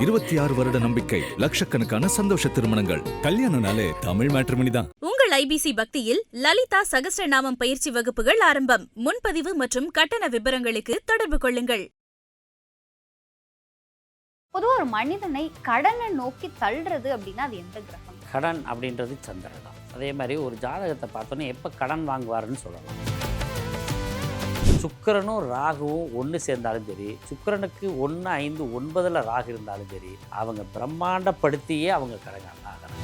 26 வருட நம்பிக்கை, லட்சக்கணக்கான சந்தோஷ திருமணங்கள். கல்யாணம்னாலே தமிழ் மேட்ரிமோனி தான். உங்கள் ஐபிசி பக்தியில் லலிதா சகஸ்ரநாமம் பயிற்சி வகுப்புகள் ஆரம்பம். முன்பதிவு மற்றும் கட்டண விபரங்களுக்கு தொடர்பு கொள்ளுங்கள். பொதுவாக ஒரு மனிதனை கடனை நோக்கி தள்ளுறது அப்படின்னா அது எந்த கிரகம்? கடன் அப்படின்றது சந்திரன் தான். அதே மாதிரி ஒரு ஜாதகத்தை பார்த்தோன்னே எப்போ கடன் வாங்குவாருன்னு சொல்லலாம். சுக்கிரனும் ராகுவும் ஒன்று சேர்ந்தாலும் சரி, சுக்கிரனுக்கு 1, 5, 9 ராகு இருந்தாலும் சரி, அவங்க பிரம்மாண்டப்படுத்தியே அவங்க கடன்காரங்க ஆகிறாங்க.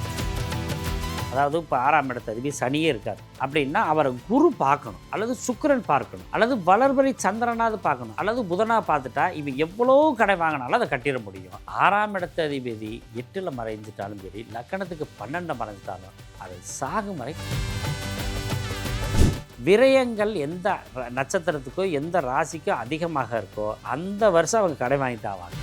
அதாவது இப்போ 6ஆம் இடத்த அதிபதி சனியே இருக்கார் அப்படின்னா அவரை குரு பார்க்கணும், அல்லது சுக்கிரன் பார்க்கணும், அல்லது வளர்பறை சந்திரனாவது பார்க்கணும், அல்லது புதனாக பார்த்துட்டா இவன் எவ்வளோ கடை வாங்கினாலும் அதை கட்டிட முடியும். 6ஆம் இடத்த அதிபதி 8ல் மறைஞ்சிட்டாலும் சரி, லக்கணத்துக்கு 12 மறைஞ்சிட்டாலும் அது சாகும் வரை. விரயங்கள் எந்த நட்சத்திரத்துக்கோ எந்த ராசிக்கோ அதிகமாக இருக்கோ அந்த வருஷம் அவங்க கடை வாங்கிட்டு ஆவாங்க.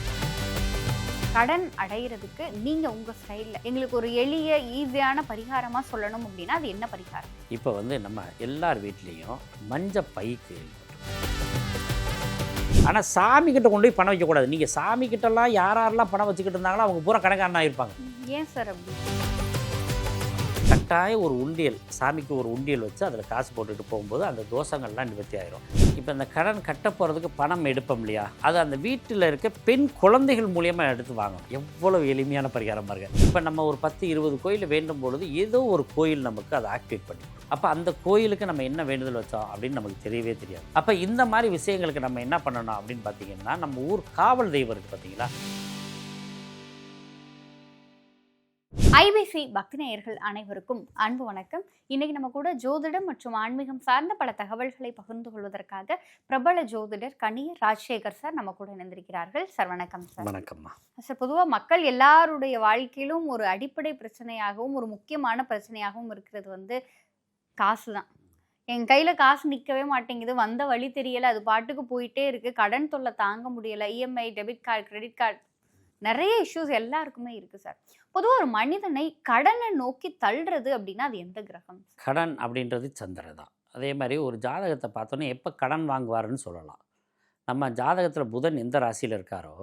கடன் அடைகிறதுக்கு நீங்கள் உங்கள் ஸ்டைலில் எங்களுக்கு ஒரு எளிய ஈஸியான பரிகாரமாக சொல்லணும் அப்படின்னா அது என்ன பரிகாரம்? இப்போ நம்ம எல்லார் வீட்லேயும் மஞ்சள் பைக்கு, ஆனால் சாமிக்கிட்ட கொண்டு போய் பணம் வைக்கக்கூடாது. நீங்கள் சாமிக்கிட்டலாம் யாரெல்லாம் பணம் வச்சுக்கிட்டு இருந்தாங்களோ அவங்க பூரா கணக்காரனாக இருப்பாங்க. ஏன் சார் அப்படி? கட்டாயம் ஒரு உண்டியல், சாமிக்கு ஒரு உண்டியல் வச்சு அதில் காசு போட்டுட்டு போகும்போது அந்த தோஷங்கள்லாம் நிவர்த்தி ஆயிரும். இப்போ இந்த கடன் கட்ட போகிறதுக்கு பணம் எடுப்போம் இல்லையா, அது அந்த வீட்டில் இருக்க பெண் குழந்தைகள் மூலியமாக எடுத்து வாங்கணும். எவ்வளோ எளிமையான பரிகாரம் பாருங்க. இப்போ நம்ம ஒரு 10-20 கோயில் வேண்டும் பொழுது ஏதோ ஒரு கோயில் நமக்கு அதை ஆக்டிவேட் பண்ணி, அப்போ அந்த கோயிலுக்கு நம்ம என்ன வேண்டுதல் வச்சோம் அப்படின்னு நமக்கு தெரியவே தெரியாது. அப்போ இந்த மாதிரி விஷயங்களுக்கு நம்ம என்ன பண்ணணும் அப்படின்னு பார்த்தீங்கன்னா, நம்ம ஊர் காவல் தெய்வம் இருக்குது பார்த்தீங்களா. ஐபிசி பக்தி நேயர்கள் அனைவருக்கும் அன்பு வணக்கம். இன்னைக்கு நம்ம கூட ஜோதிடம் மற்றும் ஆன்மீகம் சார்ந்த பல தகவல்களை பகிர்ந்து கொள்வதற்காக பிரபல ஜோதிடர் கனியர் ராஜசேகர் சார் நம்ம கூட இணைந்திருக்கிறார்கள். சார் வணக்கம். சார் வணக்கம்மா. சார், பொதுவாக மக்கள் எல்லாருடைய வாழ்க்கையிலும் ஒரு அடிப்படை பிரச்சனையாகவும் ஒரு முக்கியமான பிரச்சனையாகவும் இருக்கிறது காசு தான். என் கையில் காசு நிற்கவே மாட்டேங்குது, வந்த வழி தெரியலை, அது பாட்டுக்கு போயிட்டே இருக்குது, கடன் தொல்லை தாங்க முடியலை, EMI, debit card, credit card, நிறைய இஷ்யூஸ் எல்லாருக்குமே இருக்குது சார். பொதுவாக ஒரு மனிதனை கடனை நோக்கி தள்ளுறது அப்படின்னா அது எந்த கிரகம்? கடன் அப்படின்றது சந்திரன் தான். அதே மாதிரி ஒரு ஜாதகத்தை பார்த்தோன்னே எப்போ கடன் வாங்குவாருன்னு சொல்லலாம். நம்ம ஜாதகத்தில் புதன் எந்த ராசியில் இருக்காரோ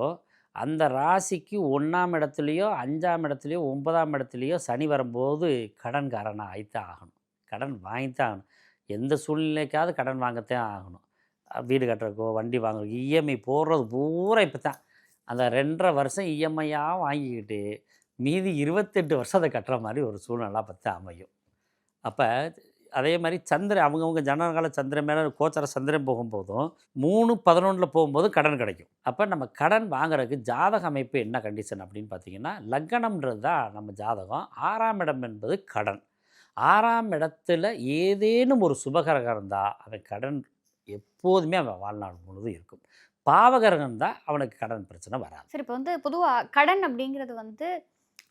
அந்த ராசிக்கு 1ஆம் இடத்துலையோ 5ஆம் இடத்துலையோ 9ஆம் இடத்துலையோ சனி வரும்போது கடன்காரனாக ஆகித்தான் ஆகணும், கடன் வாங்கித்தான் ஆகணும். எந்த சூழ்நிலைக்காவது கடன் வாங்கத்தான் ஆகணும். வீடு கட்டுறக்கோ வண்டி வாங்குறதுக்கோ இஎம்ஐ போடுறது பூரா இப்போ தான் அந்த 2.5 வருஷம் இஎம்ஐயாக வாங்கிக்கிட்டு மீதி 28 வருஷம் அதை கட்டுற மாதிரி ஒரு சூழ்நிலை பார்த்து அமையும். அப்போ அதே மாதிரி சந்திரன் அவங்கவுங்க ஜனகால சந்திரன் மேலே கோச்சர சந்திரன் போகும்போதும் 3-11 போகும்போது கடன் கிடைக்கும். அப்போ நம்ம கடன் வாங்குறதுக்கு ஜாதக அமைப்பு என்ன கண்டிஷன் அப்படின்னு பார்த்தீங்கன்னா, லக்னம்ன்றது தான் நம்ம ஜாதகம். 6ஆம் இடம் என்பது கடன். 6ஆம் இடத்துல ஏதேனும் ஒரு சுபகிரகம் இருந்தால் அவன் கடன் எப்போதுமே அவன் வாழ்நாள் முழுதும் இருக்கும். பாவகிரகம் தான் அவனுக்கு கடன் பிரச்சனை வராது. சரி, இப்போ பொதுவாக கடன் அப்படிங்கிறது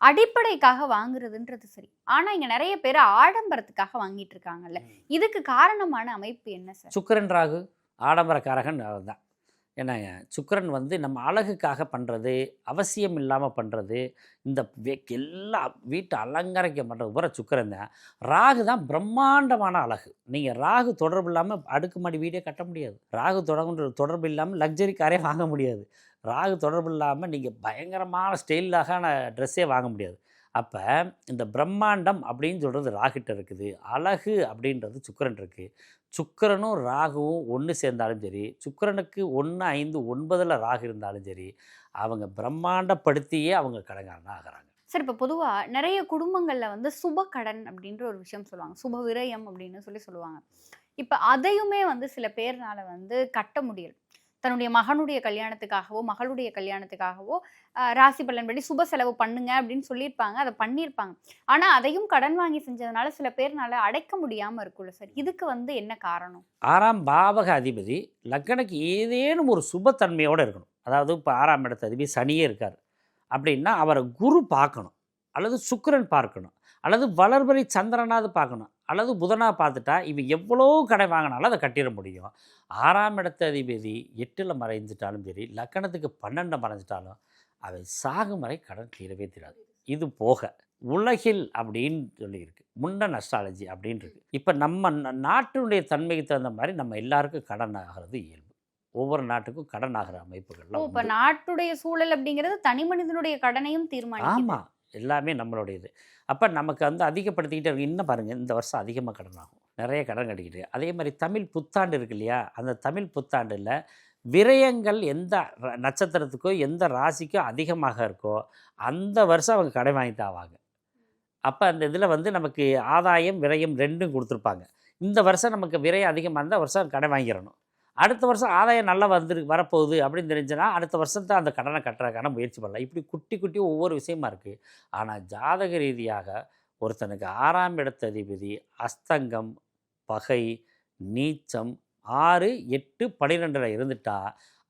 அடிப்படைக்காக வாங்குறதுன்றது சரி. ஆனால் இங்கே நிறைய பேர் ஆடம்பரத்துக்காக வாங்கிட்டு இருக்காங்கல்ல, இதுக்கு காரணமான அமைப்பு என்ன சார்? சுக்கிரன் ராகு ஆடம்பரக்காரகன் தான். ஏன்னா சுக்கிரன் நம்ம அழகுக்காக பண்ணுறது, அவசியம் இல்லாமல் பண்ணுறது, இந்த எல்லா வீட்டு அலங்கரிக்க பண்ணுறது பூரா சுக்கிரன் தான். ராகு தான் பிரம்மாண்டமான அழகு. நீங்கள் ராகு தொடர்பு இல்லாமல் அடுக்குமாடி வீடே கட்ட முடியாது. ராகு தொடர்பு இல்லாமல் லக்ஸரி காரே வாங்க முடியாது. ராகு தொடர்பு இல்லாமல் நீங்கள் பயங்கரமான ஸ்டைலான ட்ரெஸ்ஸே வாங்க முடியாது. அப்போ இந்த பிரம்மாண்டம் அப்படின்னு சொல்கிறது ராகிட்ட இருக்குது, அழகு அப்படின்றது சுக்கிரன் இருக்குது. சுக்கிரனும் ராகுவும் ஒன்று சேர்ந்தாலும் சரி, சுக்கிரனுக்கு 1, 5, 9 ராகு இருந்தாலும் சரி, அவங்க பிரம்மாண்டப்படுத்தியே அவங்க கடன்காரனாக ஆகிறாங்க. சார், இப்போ பொதுவாக நிறைய குடும்பங்களில் சுப கடன் அப்படின்ற ஒரு விஷயம் சொல்லுவாங்க, சுப விரயம் அப்படின்னு சொல்லுவாங்க. இப்போ அதையுமே சில பேர்னால கட்ட முடியல. தன்னுடைய மகனுடைய கல்யாணத்துக்காகவோ மகளுடைய கல்யாணத்துக்காகவோ ராசி பலன்படி சுப செலவு பண்ணுங்க அப்படின்னு சொல்லியிருப்பாங்க, அதை பண்ணியிருப்பாங்க. ஆனால் அதையும் கடன் வாங்கி செஞ்சதுனால சில பேர்னால அடைக்க முடியாமல் இருக்குல்ல சார், இதுக்கு என்ன காரணம்? 6ஆம் பாவக அதிபதி லக்னக்கு ஏதேனும் ஒரு சுபத்தன்மையோடு இருக்கணும். அதாவது இப்போ 6ஆம் இடத்த அதிபதி சனியே இருக்கார் அப்படின்னா அவரை குரு பார்க்கணும், அல்லது சுக்கிரன் பார்க்கணும், அல்லது வளர்பறை சந்திரனாவது பார்க்கணும், அல்லது புதனாக பார்த்துட்டா இவன் எவ்வளோ கடை வாங்கினாலும் அதை கட்டிட முடியும். 6ஆம் இடத்த அதிபதி 8ல் மறைஞ்சிட்டாலும் சரி, லக்கணத்துக்கு 12 மறைஞ்சிட்டாலும் அவன் சாகும் வரை கடன் தீரவே தீராது. இது போக உலகில் அப்படின்னு சொல்லியிருக்கு, முண்டன் அஸ்ட்ராலஜி அப்படின்னு இருக்குது. இப்போ நம்ம நாட்டினுடைய தன்மைக்கு தகுந்த மாதிரி நம்ம எல்லாருக்கும் கடன் ஆகிறது இயல்பு. ஒவ்வொரு நாட்டுக்கும் கடன் ஆகிற அமைப்புகள்லாம் இப்போ உண்டு. நாட்டுடைய சூழல் அப்படிங்கிறது தனி மனிதனுடைய கடனையும் தீர்மானிக்குது. ஆமாம், எல்லாமே நம்மளுடைய இது. அப்போ நமக்கு வந்து அதிகப்படுத்திக்கிட்டே இருக்கு. இன்னும் பாருங்கள், இந்த வருஷம் அதிகமாக கடன் ஆகும், நிறைய கடன் கட்டிக்கிட்டு. அதே மாதிரி தமிழ் புத்தாண்டு இருக்கு இல்லையா, அந்த தமிழ் புத்தாண்டில் விரயங்கள் எந்த நட்சத்திரத்துக்கோ எந்த ராசிக்கோ அதிகமாக இருக்கோ அந்த வருஷம் அவங்க கடன் வாங்கிட்டு ஆவாங்க. அப்போ அந்த இதில் வந்து நமக்கு ஆதாயம் விரயம் ரெண்டும் கொடுத்துருப்பாங்க. இந்த வருஷம் நமக்கு விரயம் அதிகமாக இருந்தால் வருஷம் கடன் வாங்கிடணும். அடுத்த வருஷம் ஆதாயம் நல்லா வரப்போகுது அப்படின்னு தெரிஞ்சுன்னா அடுத்த வருஷத்தை அந்த கடனை கட்டுறதுக்கான முயற்சி பண்ணலாம். இப்படி குட்டி குட்டி ஒவ்வொரு விஷயமா இருக்குது. ஆனால் ஜாதக ரீதியாக ஒருத்தனுக்கு 6ஆம் இடத்த அதிபதி அஸ்தங்கம், பகை, நீச்சம் 6, 8, 12 இருந்துட்டா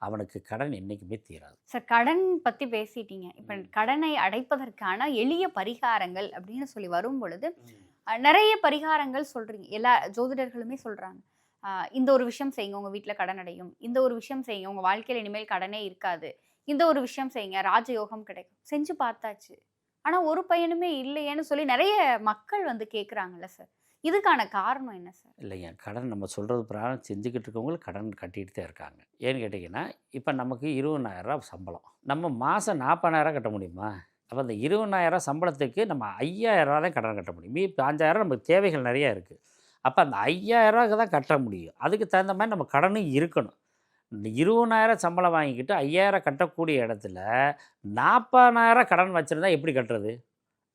அவனுக்கு கடன் என்றைக்குமே தீராது. சார், கடன் பற்றி பேசிட்டீங்க. இப்போ கடனை அடைப்பதற்கான எளிய பரிகாரங்கள் அப்படின்னு சொல்லி வரும் பொழுது நிறைய பரிகாரங்கள் சொல்கிறீங்க. எல்லா ஜோதிடர்களுமே சொல்கிறாங்க, இந்த ஒரு விஷயம் செய்யுங்க உங்கள் வீட்டில் கடன் அடையும், இந்த ஒரு விஷயம் செய்யுங்க உங்கள் வாழ்க்கையில் இனிமேல் கடனே இருக்காது, இந்த ஒரு விஷயம் செய்யுங்க ராஜயோகம் கிடைக்கும். செஞ்சு பார்த்தாச்சு, ஆனால் ஒரு பையனுமே இல்லையேன்னு சொல்லி நிறைய மக்கள் வந்து கேட்குறாங்கல்ல சார், இதுக்கான காரணம் என்ன சார்? இல்லைங்க, கடன் நம்ம சொல்கிறது பிரகாரம் செஞ்சுக்கிட்டு இருக்கவங்களும் கடன் கட்டிகிட்டு தான் இருக்காங்க. ஏன்னு கேட்டிங்கன்னா, இப்போ நமக்கு 20,000 சம்பளம், நம்ம மாதம் 40,000 கட்ட முடியுமா? அப்போ அந்த 20,000 சம்பளத்துக்கு நம்ம 5,000 தான் கடன் கட்ட முடியும். 5,000 நமக்கு தேவைகள் நிறையா இருக்குது. அப்போ அந்த 5,000 தான் கட்ட முடியும். அதுக்கு தகுந்த மாதிரி நம்ம கடனும் இருக்கணும். இந்த 20,000 சம்பளம் வாங்கிக்கிட்டு 5,000 கட்டக்கூடிய இடத்துல 40,000 கடன் வச்சுருந்தா எப்படி கட்டுறது?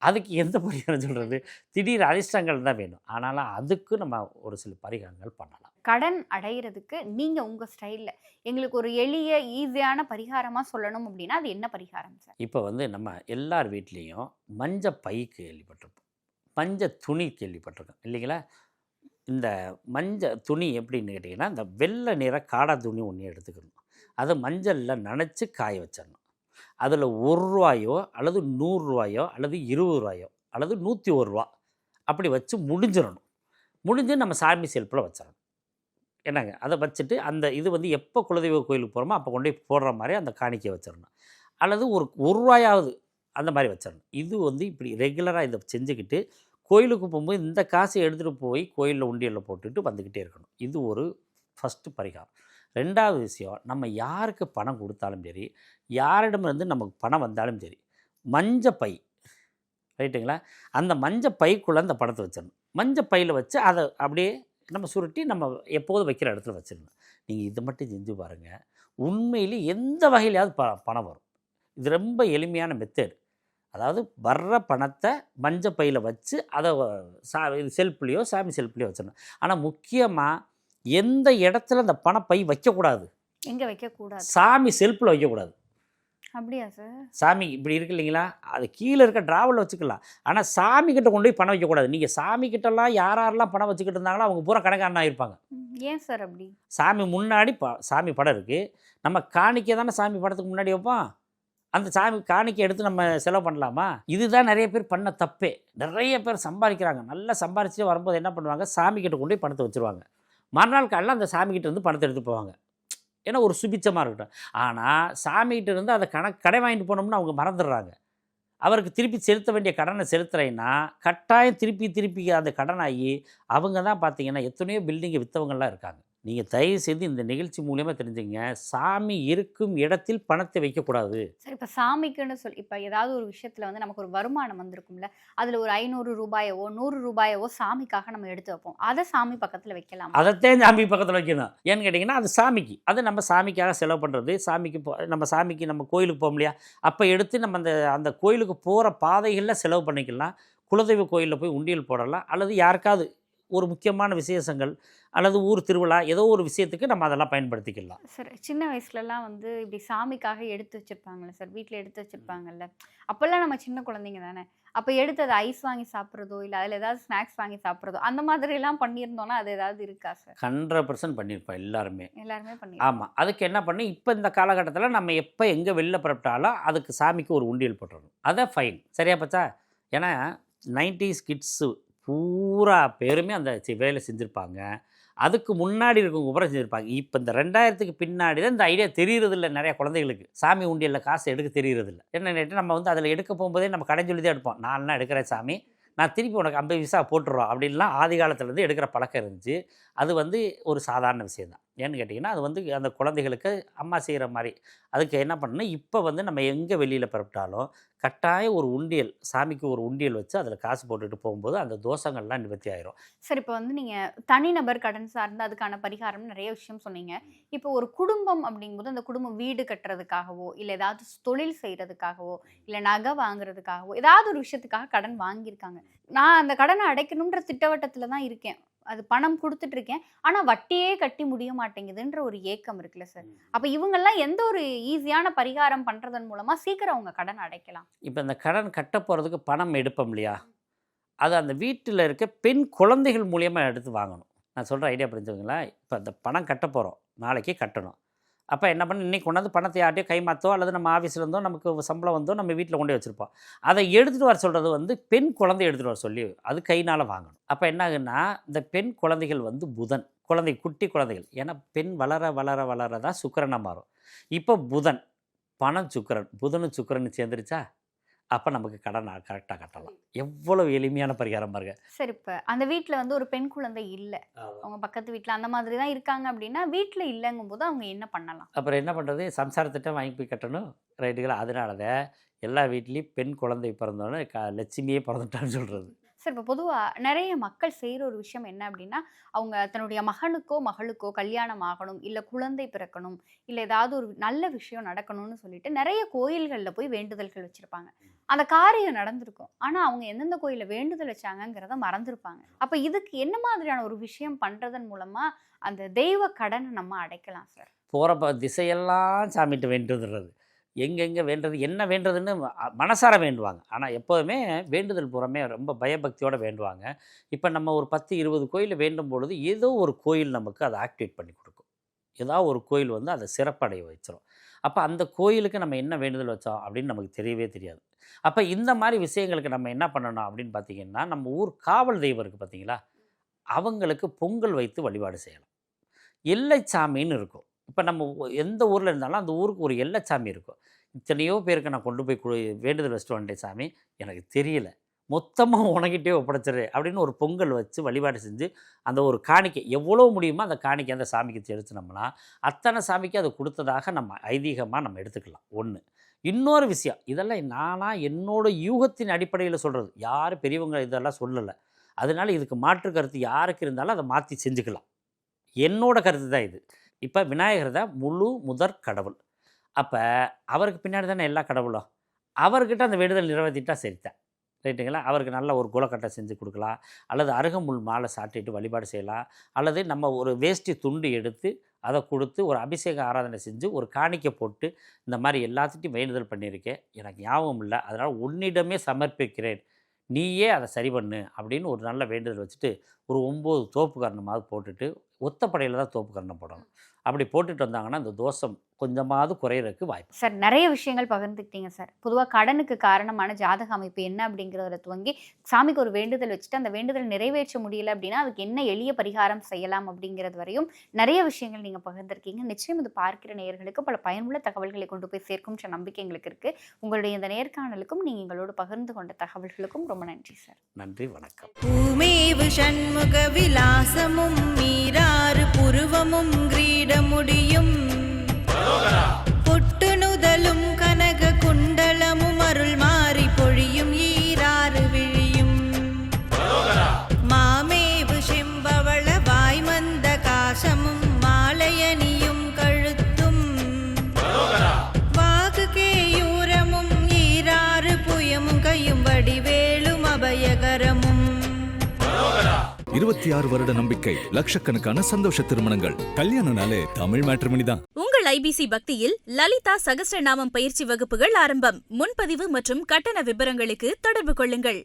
அதுக்கு எந்த பரிகாரம் சொல்கிறது? திடீர் அதிர்ஷ்டங்கள் தான் வேணும். ஆனாலும் அதுக்கு நம்ம ஒரு சில பரிகாரங்கள் பண்ணலாம். கடன் அடைகிறதுக்கு நீங்கள் உங்கள் ஸ்டைலில் எங்களுக்கு ஒரு எளிய ஈஸியான பரிகாரமாக சொல்லணும் அப்படின்னா அது என்ன பரிகாரம் சார்? இப்போ வந்து நம்ம எல்லார் வீட்லேயும் மஞ்ச பை கேள்விப்பட்டிருப்போம், மஞ்ச துணி கேள்விப்பட்டிருக்கோம் இல்லைங்களா? இந்த மஞ்ச துணி எப்படின்னு கேட்டிங்கன்னா, இந்த வெள்ளை நிற காடா துணி ஒன்று எடுத்துக்கணும். அதை மஞ்சளில் நனைச்சி காய வச்சிடணும். அதில் ₹1 அல்லது ₹100 அல்லது ₹20 அல்லது ₹101 அப்படி வச்சு முடிஞ்சிடணும். முடிஞ்சு நம்ம சாமி செல்ஃபில் வச்சிடணும். என்னங்க, அதை வச்சுட்டு அந்த இது வந்து எப்போ குலதெய்வ கோயிலுக்கு போகிறோமோ அப்போ கொண்டு போய் போடுற மாதிரி அந்த காணிக்கை வச்சிடணும். அல்லது ஒரு ₹1 அந்த மாதிரி வச்சிடணும். இது வந்து இப்படி ரெகுலராக இதை செஞ்சுக்கிட்டு கோயிலுக்கு போகும்போது இந்த காசை எடுத்துகிட்டு போய் கோயிலில் உண்டியலில் போட்டுட்டு வந்துக்கிட்டே இருக்கணும். இது ஒரு ஃபஸ்ட்டு பரிகாரம். 2வது விஷயம், நம்ம யாருக்கு பணம் கொடுத்தாலும் சரி, யாரிடமிருந்து நமக்கு பணம் வந்தாலும் சரி, மஞ்ச பை ரைட்டுங்களா, அந்த மஞ்ச பைக்குள்ளே அந்த பணத்தை வச்சிடணும். மஞ்ச பையில் வச்சு அதை அப்படியே நம்ம சுருட்டி நம்ம எப்போதும் வைக்கிற இடத்துல வச்சிடணும். நீங்கள் இதை மட்டும் செஞ்சு பாருங்கள், உண்மையிலே எந்த வகையிலையாவது பணம் வரும். இது ரொம்ப எளிமையான மெத்தேடு. அதாவது வர்ற பணத்தை மஞ்ச பையில் வச்சு அதை செல்ஃப்லேயோ சாமி செல்ஃப்லேயோ வச்சிடணும். ஆனால் முக்கியமாக எந்த இடத்துல அந்த பணப்பை வைக்கக்கூடாது, எங்கே வைக்கக்கூடாது? சாமி செல்ஃபில் வைக்கக்கூடாது. அப்படியா சார்? சாமி இப்படி இருக்கு இல்லைங்களா, அது கீழே இருக்க டிராவலில் வச்சுக்கலாம். ஆனால் சாமி கிட்ட கொண்டு போய் பணம் வைக்கக்கூடாது. நீங்கள் சாமி கிட்டலாம் யாரெல்லாம் பணம் வச்சுக்கிட்டு இருந்தாங்களோ அவங்க பூரா கணக்காரனாக இருப்பாங்க. ஏன் சார் அப்படி? சாமி முன்னாடி சாமி படம் இருக்குது, நம்ம காணிக்கை தானே சாமி படத்துக்கு முன்னாடி வைப்போம். அந்த சாமி காணிக்கை எடுத்து நம்ம செலவு பண்ணலாமா? இதுதான் நிறைய பேர் பண்ண தப்பே. நிறைய பேர் சம்பாதிக்கிறாங்க, நல்லா சம்பாதிச்சுட்டு வரும்போது என்ன பண்ணுவாங்க, சாமி கிட்ட கொண்டு போய் பணத்தை வச்சுருவாங்க. மறுநாள் காலையில் அந்த சாமிக்கிட்ட இருந்து பணத்தை எடுத்து போவாங்க. ஏன்னா ஒரு சுபிச்சமாக இருக்கட்டும். ஆனால் சாமிகிட்ட இருந்து அதை கடை வாங்கிட்டு போனோம்னு அவங்க மறந்துடுறாங்க. அவருக்கு திருப்பி செலுத்த வேண்டிய கடனை செலுத்துறேன்னா கட்டாயம் திருப்பி அந்த கடனாகி அவங்க தான் பார்த்தீங்கன்னா எத்தனையோ பில்டிங்கை விற்றவங்கள்லாம் இருக்காங்க. நீங்கள் தயவு செய்து இந்த நிகழ்ச்சி மூலியமாக தெரிஞ்சுங்க, சாமி இருக்கும் இடத்தில் பணத்தை வைக்கக்கூடாது. சரி, இப்போ சாமிக்குன்னு சொல்லி இப்போ ஏதாவது ஒரு விஷயத்தில் வந்து நமக்கு ஒரு வருமானம் வந்திருக்கும்ல, அதில் ஒரு ₹500 ₹100 சாமிக்காக நம்ம எடுத்து வைப்போம். அதை சாமி பக்கத்தில் வைக்கலாம். அதைத்தான் சாமி பக்கத்தில் வைக்கணும். ஏன்னு கேட்டிங்கன்னா அது சாமிக்கு, அது நம்ம சாமிக்காக செலவு பண்ணுறது. சாமிக்கு நம்ம கோயிலுக்கு போக முடியா, அப்போ எடுத்து நம்ம அந்த கோயிலுக்கு போகிற பாதைகளில் செலவு பண்ணிக்கலாம். குலதெய்வ கோயிலில் போய் உண்டியல் போடலாம். அல்லது யாருக்காவது ஒரு முக்கியமான விசேஷங்கள் அல்லது ஊர் திருவிழா ஏதோ ஒரு விஷயத்துக்கு நம்ம அதெல்லாம் பயன்படுத்திக்கலாம். சார், சின்ன வயசுலலாம் வந்து இப்படி சாமிக்காக எடுத்து வச்சுருப்பாங்கல்ல சார், வீட்டில் எடுத்து வச்சுருப்பாங்கல்ல, அப்போல்லாம் நம்ம சின்ன குழந்தைங்க தானே, அப்போ எடுத்து அதை ஐஸ் வாங்கி சாப்பிட்றதோ இல்லை அதில் ஏதாவது ஸ்நாக்ஸ் வாங்கி சாப்பிட்றதோ அந்த மாதிரிலாம் பண்ணியிருந்தோன்னா அது ஏதாவது இருக்கா சார்? 100% பண்ணியிருப்போம் எல்லாருமே பண்ணி. ஆமாம், அதுக்கு என்ன பண்ணி இப்போ இந்த காலகட்டத்தில் நம்ம எப்போ எங்கே வெளில புறப்பட்டாலும் அதுக்கு சாமிக்கு ஒரு உண்டியல் போட்டுறணும். அதான் ஃபைன். சரியா பார்த்தா? ஏன்னா 90s கிட்ஸு பூரா பேருமே அந்த வேலை செஞ்சுருப்பாங்க. அதுக்கு முன்னாடி இருக்கவங்க பூரா செஞ்சுருப்பாங்க. இப்போ இந்த 2000க்கு பின்னாடி தான் இந்த ஐடியா தெரிகிறதில்ல நிறையா குழந்தைகளுக்கு. சாமி உண்டியலில் காசு எடுக்க தெரிகிறதில்ல. என்னென்னு நம்ம வந்து அதில் எடுக்க போகும்போதே நம்ம கடன் சொல்லி தான் எடுப்போம். நான்லாம் எடுக்கிறேன் சாமி, நான் திருப்பி உனக்கு 50 பைசா போட்டுடுறோம் அப்படின்லாம் ஆதி காலத்துலேருந்து எடுக்கிற பழக்கம் இருந்துச்சு. அது வந்து ஒரு சாதாரண விஷயந்தான். ஏன்னு கேட்டிங்கன்னா அது வந்து அந்த குழந்தைகளுக்கு அம்மா செய்கிற மாதிரி. அதுக்கு என்ன பண்ணணும், இப்போ வந்து நம்ம எங்கே வெளியில் புறப்பட்டாலும் கட்டாயம் ஒரு உண்டியல், சாமிக்கு ஒரு உண்டியல் வச்சு அதில் காசு போட்டுட்டு போகும்போது அந்த தோஷங்கள்லாம் நிவர்த்தி ஆயிரும். சரி, இப்போ வந்து நீங்க தனிநபர் கடன் சார்ந்து அதுக்கான பரிகாரம் நிறைய விஷயம் சொன்னீங்க. இப்போ ஒரு குடும்பம் அப்படிங்கும்போது அந்த குடும்பம் வீடு கட்டுறதுக்காகவோ, இல்ல ஏதாவது தொழில் செய்யறதுக்காகவோ, இல்ல நகை வாங்குறதுக்காகவோ, ஏதாவது ஒரு விஷயத்துக்காக கடன் வாங்கியிருக்காங்க. நான் அந்த கடனை அடைக்கணுன்ற திட்டவட்டத்துல தான் இருக்கேன். அது பணம் கொடுத்துட்டு இருக்கேன். ஆனா வட்டியே கட்டி முடிய மாட்டேங்குதுன்ற ஒரு ஏக்கம் இருக்குல்ல சார். அப்ப இவங்கெல்லாம் எந்த ஒரு ஈஸியான பரிகாரம் பண்றதன் மூலமா சீக்கிரம் அவங்க கடன் அடைக்கலாம்? இப்போ இந்த கடன் கட்ட போகிறதுக்கு பணம் எடுப்போம் இல்லையா, அது அந்த வீட்டில் இருக்க பெண் குழந்தைகள் மூலியமாக எடுத்து வாங்கணும். நான் சொல்கிற ஐடியா புரிஞ்சுங்களா? இப்போ அந்த பணம் கட்ட போகிறோம், நாளைக்கு கட்டணும். அப்போ என்ன பண்ண, இன்றைக்கி கொண்டாந்து பணத்தை யார்ட்டையோ கைமாற்றோ அல்லது நம்ம ஆஃபீஸில் இருந்தோ நமக்கு சம்பளம் வந்தோ நம்ம வீட்டில் கொண்டு வச்சுருப்போம். அதை எடுத்துகிட்டு வர சொல்கிறது வந்து பெண் குழந்தை எடுத்துகிட்டு வர சொல்லி அது கைனால் வாங்கணும். அப்போ என்ன ஆகுன்னா, இந்த பெண் குழந்தைகள் வந்து புதன் குழந்தை, குட்டி குழந்தைகள். ஏன்னா பெண் வளர வளர வளர தான் சுக்கிரனாக மாறும். இப்போ புதன் பணம் சுக்கிரன், புதனும் சுக்கிரன் சேர்ந்துருச்சா, அப்போ நமக்கு கடன் கரெக்டாக கட்டலாம். எவ்வளோ எளிமையான பரிகாரம் பாருங்க. சரி, இப்போ அந்த வீட்ல வந்து ஒரு பெண் குழந்தை இல்ல, அவங்க பக்கத்து வீட்ல அந்த மாதிரி தான் இருக்காங்க அப்படின்னா, வீட்ல இல்லங்கும்போது அவங்க என்ன பண்ணலாம்? அப்புறம் என்ன பண்ணுறது, சம்சார திட்டம் வாங்கி போய் கட்டணும், ரைட்டுங்களா? அதனால தான் எல்லா வீட்லேயும் பெண் குழந்தை பிறந்தோன்னே லட்சுமியே பிறந்துட்டான்னு சொல்கிறது. சரி, இப்போ பொதுவா நிறைய மக்கள் செய்யற ஒரு விஷயம் என்ன அப்படின்னா, அவங்க தன்னுடைய மகனுக்கோ மகளுக்கோ கல்யாணம் ஆகணும், இல்ல குழந்தை பிறக்கணும், இல்ல ஏதாவது ஒரு நல்ல விஷயம் நடக்கணும்னு சொல்லிட்டு நிறைய கோயில்கள்ல போய் வேண்டுதல்கள் வச்சிருப்பாங்க. அந்த காரியம் நடந்திருக்கும். ஆனா அவங்க எந்தெந்த கோயில்ல வேண்டுதல் வச்சாங்கங்கிறத மறந்துருப்பாங்க. அப்ப இதுக்கு என்ன மாதிரியான ஒரு விஷயம் பண்றதன் மூலமா அந்த தெய்வ கடனை நம்ம அடைக்கலாம் சார்? போகிற திசையெல்லாம் சாமிகிட்ட வேண்டுதுறது, எங்கெங்கே வேண்டுறது, என்ன வேண்டுறதுன்னு மனசார வேண்டுவாங்க. ஆனால் எப்போதுமே வேண்டுதல் புறமே ரொம்ப பயபக்தியோடு வேண்டுவாங்க. இப்போ நம்ம ஒரு 10-20 கோயில் வேண்டும் பொழுது ஏதோ ஒரு கோயில் நமக்கு அதை ஆக்டிவேட் பண்ணி கொடுக்கும். ஏதாவது ஒரு கோயில் வந்து அதை சிறப்படைய வச்சிடும். அப்போ அந்த கோயிலுக்கு நம்ம என்ன வேண்டுதல் வச்சோம் அப்படின்னு நமக்கு தெரியவே தெரியாது. அப்போ இந்த மாதிரி விஷயங்களுக்கு நம்ம என்ன பண்ணணும் அப்படின்னு பார்த்தீங்கன்னா, நம்ம ஊர் காவல் தெய்வம் இருக்குது பார்த்தீங்களா, அவங்களுக்கு பொங்கல் வைத்து வழிபாடு செய்யலாம். எல்லைச்சாமின்னு இருக்கும். இப்போ நம்ம எந்த ஊரில் இருந்தாலும் அந்த ஊருக்கு ஒரு எல்லைச்சாமி இருக்கும். இத்தனையோ பேருக்கு நான் கொண்டு போய் வேண்டுதல் வச்சுட்டு வந்துட்டேன் சாமி, எனக்கு தெரியல, மொத்தமாக உனக்கிட்டே ஒப்படைச்சிரு அப்படின்னு ஒரு பொங்கல் வச்சு வழிபாடு செஞ்சு அந்த ஒரு காணிக்கை எவ்வளோ முடியுமோ அந்த காணிக்கை அந்த சாமிக்கு செலுத்தினோம்னா அத்தனை சாமிக்கு அது கொடுத்ததாக நம்ம ஐதீகமாக நம்ம எடுத்துக்கலாம். ஒன்று. இன்னொரு விஷயம், இதெல்லாம் நானாக என்னோட யூகத்தின் அடிப்படையில் சொல்கிறது, யார் பெரியவங்க இதெல்லாம் சொல்லலை. அதனால இதுக்கு மாற்று கருத்து யாருக்கு இருந்தாலும் அதை மாற்றி செஞ்சுக்கலாம். என்னோட கருத்து தான் இது. இப்போ விநாயகர் தான் முதற் கடவுள். அப்போ அவருக்கு பின்னாடி தானே எல்லா கடவுளும். அவர்கிட்ட அந்த வேண்டுதல் நிறைவேற்றிட்டா சரிதான், ரைட்டுங்களா? அவருக்கு நல்ல ஒரு குலக்கட்டை செஞ்சு கொடுக்கலாம், அல்லது அருகம்புல் மாலை சாட்டிட்டு வழிபாடு செய்யலாம், அல்லது நம்ம ஒரு வேஷ்டி துண்டு எடுத்து அதை கொடுத்து ஒரு அபிஷேக ஆராதனை செஞ்சு ஒரு காணிக்கை போட்டு இந்த மாதிரி எல்லாத்துட்டையும் வேண்டுதல் பண்ணியிருக்கேன், எனக்கு ஞாபகம் இல்லை, அதனால் உன்னிடமே சமர்ப்பிக்கிறேன், நீயே அதை சரி பண்ணு அப்படின்னு ஒரு நல்ல வேண்டுதல் வச்சுட்டு ஒரு 9 தோப்பு கரணமாவது போட்டுட்டு, ஒத்தப்படையில் தான் தோப்பு கரணம் போடணும். அப்படி போட்டுட்டு வந்தாங்கன்னா அந்த தோஷம் கொஞ்சமாவது குறையிறதுக்கு வாய்ப்பு. சார், நிறைய விஷயங்கள் பகிர்ந்துக்கிட்டீங்க சார். பொதுவாக கடனுக்கு காரணமான ஜாதக அமைப்பு என்ன அப்படிங்கிறத துவங்கி சாமிக்கு ஒரு வேண்டுதல் வச்சுட்டு அந்த வேண்டுதல் நிறைவேற்ற முடியல அப்படின்னா அதுக்கு என்ன எளிய பரிகாரம் செய்யலாம் அப்படிங்கிறது வரையும் நிறைய விஷயங்கள் நீங்கள் பகிர்ந்துருக்கீங்க. நிச்சயம் இது பார்க்கிற நேயர்களுக்கு பல பயனுள்ள தகவல்களை கொண்டு போய் சேர்க்கும்ன்ற நம்பிக்கை எங்களுக்கு இருக்குது. உங்களுடைய இந்த நேர்காணலுக்கும் நீங்கள் எங்களோடு பகிர்ந்து கொண்ட தகவல்களுக்கும் ரொம்ப நன்றி சார். நன்றி, வணக்கம். பூமேவு சண்முக விலாசமும் மீராறு புருவமும் கிரீடமுடியும் பொட்டு நுதலும் கனக குண்டலமும் அருள் மாறி பொழியும் ஈராறு விழியும் மாமேவு செம்பவள வாய்மந்த காசமும் மாலையணியும் கழுத்தும் வாகு கேயூரமும் ஈராறு புயமும் கையும் வடிவேலும் அபயகரமும். 26 வருட நம்பிக்கை, லட்சக்கணக்கான சந்தோஷ திருமணங்கள். கல்யாணம்னாலே தமிழ் மேட்ரிமோனி தான். உங்கள் ஐபிசி பக்தியில் லலிதா சகஸ்ரநாமம் பயிற்சி வகுப்புகள் ஆரம்பம். முன்பதிவு மற்றும் கட்டண விபரங்களுக்கு தொடர்பு கொள்ளுங்கள்.